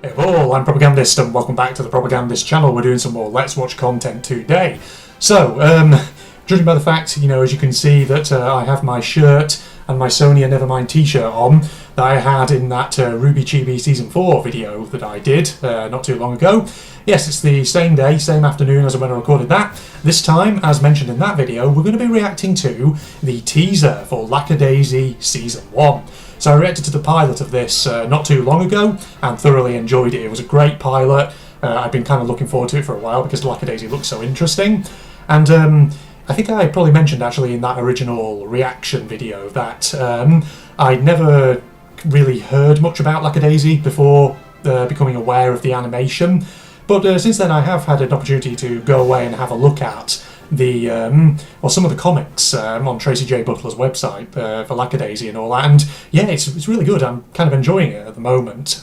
Hey all, I'm Propagandist and welcome back to the Propagandist channel. We're doing some more Let's Watch content today. So, judging by the fact, as you can see that I have my shirt and my Sonia Nevermind t-shirt on that I had in that Ruby Chibi Season 4 video that I did not too long ago. Yes, it's the same day, same afternoon as when I recorded that. This time, as mentioned in that video, we're going to be reacting to the teaser for Lackadaisy Season 1. So I reacted to the pilot of this not too long ago and thoroughly enjoyed it. It was a great pilot. I've been kind of looking forward to it for a while because Lackadaisy looks so interesting. And I think I probably mentioned actually in that original reaction video that I'd never really heard much about Lackadaisy before becoming aware of the animation. But since then I have had an opportunity to go away and have a look at the some of the comics on Tracy J Butler's website for Lackadaisy and all that, and yeah, it's really good. I'm kind of enjoying it at the moment,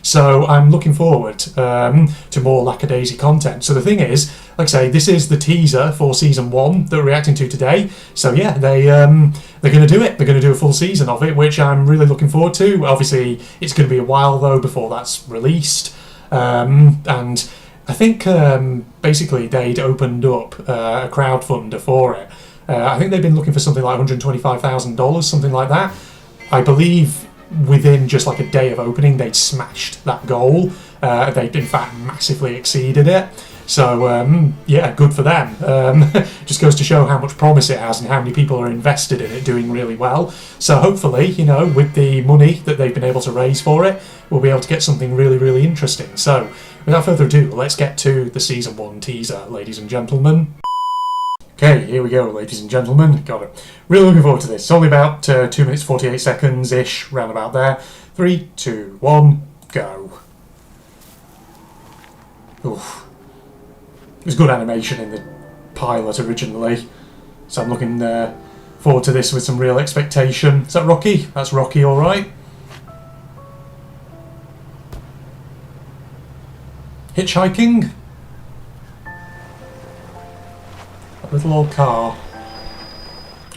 so I'm looking forward to more Lackadaisy content. So the thing is, like I say, this is the teaser for Season 1 that we're reacting to today. So yeah, they're going to do it. They're going to do a full season of it, which I'm really looking forward to. Obviously, it's going to be a while though before that's released, and I think basically they'd opened up a crowdfunder for it. I think they'd been looking for something like $125,000, something like that. I believe within just like a day of opening, they'd smashed that goal. They'd in fact massively exceeded it. So yeah, good for them. Just goes to show how much promise it has and how many people are invested in it doing really well. So hopefully, with the money that they've been able to raise for it, we'll be able to get something really, really interesting. So without further ado, let's get to the Season 1 teaser, ladies and gentlemen. Okay, here we go, ladies and gentlemen. Got it. Really looking forward to this. It's only about 2 minutes 48 seconds-ish, round about there. 3, 2, 1, go. Oof. It was good animation in the pilot originally, so I'm looking forward to this with some real expectation. Is that Rocky? That's Rocky, alright. Hitchhiking? A little old car.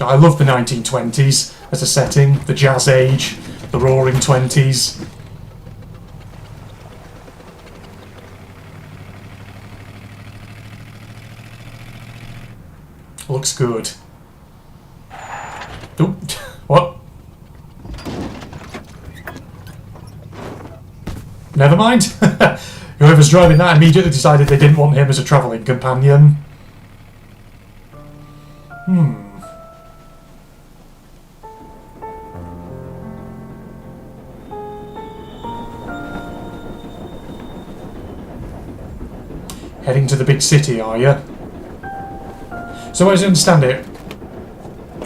I love the 1920s as a setting, the Jazz Age, the Roaring 20s. Looks good. Ooh, what? Never mind. Whoever's driving that immediately decided they didn't want him as a travelling companion. Heading to the big city, are you? So as I understand it,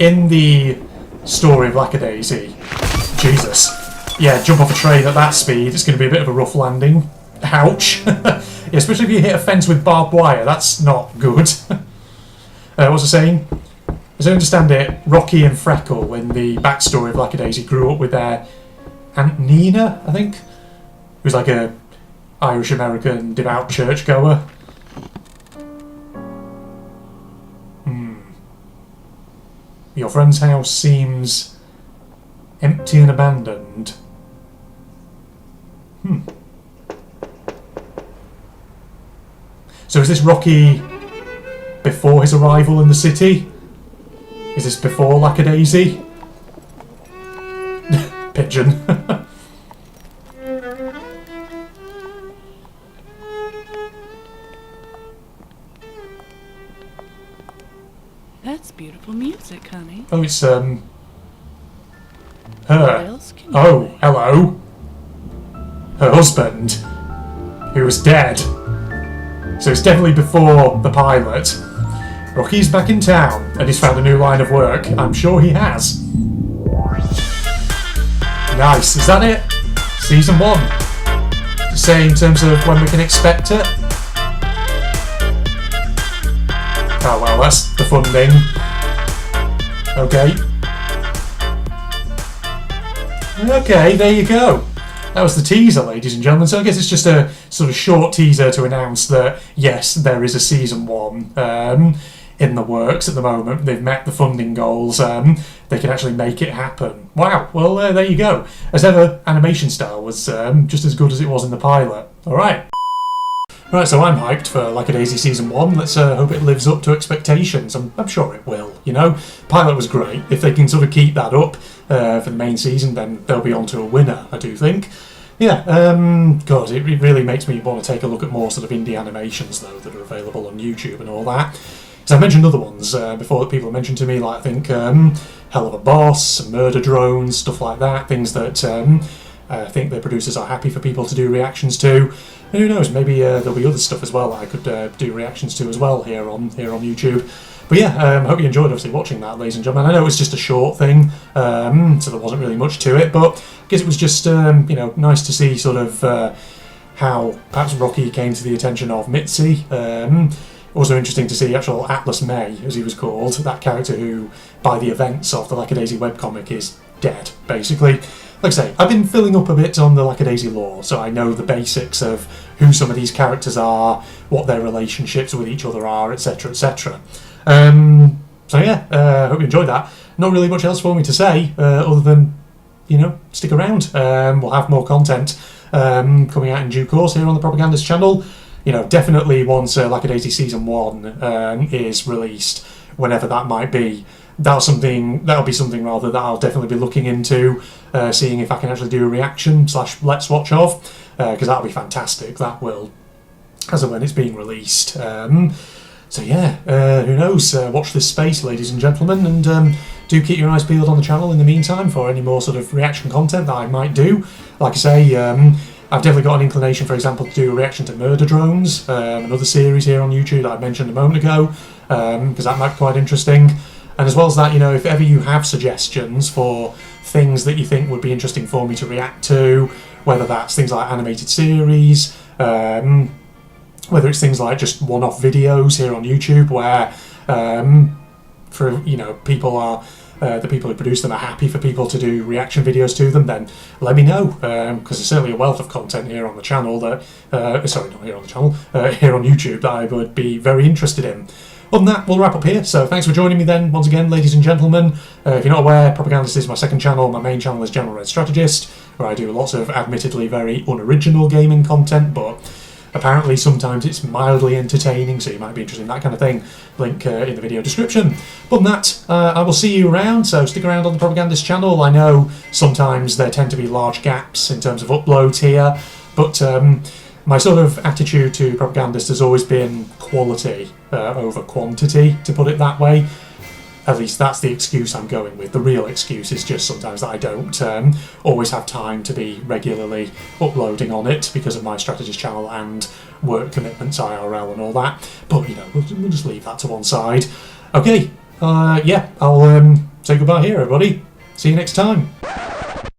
in the story of Lackadaisy, Jesus, yeah, jump off a train at that speed, it's going to be a bit of a rough landing. Ouch. Yeah, especially if you hit a fence with barbed wire, that's not good. What was I saying? As I understand it, Rocky and Freckle in the backstory of Lackadaisy grew up with their Aunt Nina, I think, who's like a Irish-American devout churchgoer. Your friend's house seems empty and abandoned. So is this Rocky before his arrival in the city? Is this before Lackadaisy? Pigeon. That's beautiful music, honey. Oh, it's her. Oh, hello. Her husband, who was dead. So it's definitely before the pilot. Rocky's back in town and he's found a new line of work. I'm sure he has. Nice. Is that it? Season 1. Say in terms of when we can expect it. Oh well, that's the funding. Okay. Okay, there you go. That was the teaser, ladies and gentlemen. So I guess it's just a sort of short teaser to announce that, yes, there is a Season 1. in the works at the moment. They've met the funding goals. They can actually make it happen. Wow, well, there you go. As ever, animation style was just as good as it was in the pilot. Alright. Right, so I'm hyped for Lackadaisy Season 1. Let's hope it lives up to expectations. I'm sure it will, you know? Pilot was great. If they can sort of keep that up for the main season, then they'll be on to a winner, I do think. Yeah, God, it really makes me want to take a look at more sort of indie animations, though, that are available on YouTube and all that. Because I mentioned other ones before that people have mentioned to me, like I think Hell of a Boss, Murder Drones, stuff like that, things that I think the producers are happy for people to do reactions to. And who knows, maybe there'll be other stuff as well that I could do reactions to as well here on YouTube. But yeah, I hope you enjoyed obviously watching that, ladies and gentlemen. I know it was just a short thing, so there wasn't really much to it, but I guess it was just you know, nice to see sort of how perhaps Rocky came to the attention of Mitzi. Also interesting to see actual Atlas May, as he was called, that character who, by the events of the Lackadaisy webcomic, is dead, basically. Like I say, I've been filling up a bit on the Lackadaisy lore, so I know the basics of who some of these characters are, what their relationships with each other are, etc, etc. So yeah, hope you enjoyed that. Not really much else for me to say, other than, you know, stick around. We'll have more content coming out in due course here on the Propagandist channel. You know, definitely once Lackadaisy Season 1 is released, whenever that might be, that'll be something rather that I'll definitely be looking into, seeing if I can actually do a reaction / let's watch of, because that'll be fantastic. That will, as of when it's being released. So yeah, who knows? Watch this space, ladies and gentlemen, and do keep your eyes peeled on the channel in the meantime for any more sort of reaction content that I might do. Like I say, I've definitely got an inclination, for example, to do a reaction to Murder Drones, another series here on YouTube that I mentioned a moment ago, because that might be quite interesting. And as well as that, you know, if ever you have suggestions for things that you think would be interesting for me to react to, whether that's things like animated series, whether it's things like just one-off videos here on YouTube where, for, you know, people are, the people who produce them are happy for people to do reaction videos to them, then let me know, because there's certainly a wealth of content here on the channel that, sorry, not here on the channel, here on YouTube that I would be very interested in. Other than that, we'll wrap up here, so thanks for joining me then, once again, ladies and gentlemen. If you're not aware, Propagandist is my second channel. My main channel is General Red Strategist, where I do lots of admittedly very unoriginal gaming content, but apparently sometimes it's mildly entertaining, so you might be interested in that kind of thing. Link in the video description. But than that, I will see you around, so stick around on the Propagandist channel. I know sometimes there tend to be large gaps in terms of uploads here, but my sort of attitude to Propagandist has always been quality over quantity, to put it that way. At least that's the excuse I'm going with. The real excuse is just sometimes that I don't always have time to be regularly uploading on it because of my strategist channel and work commitments, IRL and all that. But, you know, we'll just leave that to one side. Okay, yeah, I'll say goodbye here, everybody. See you next time.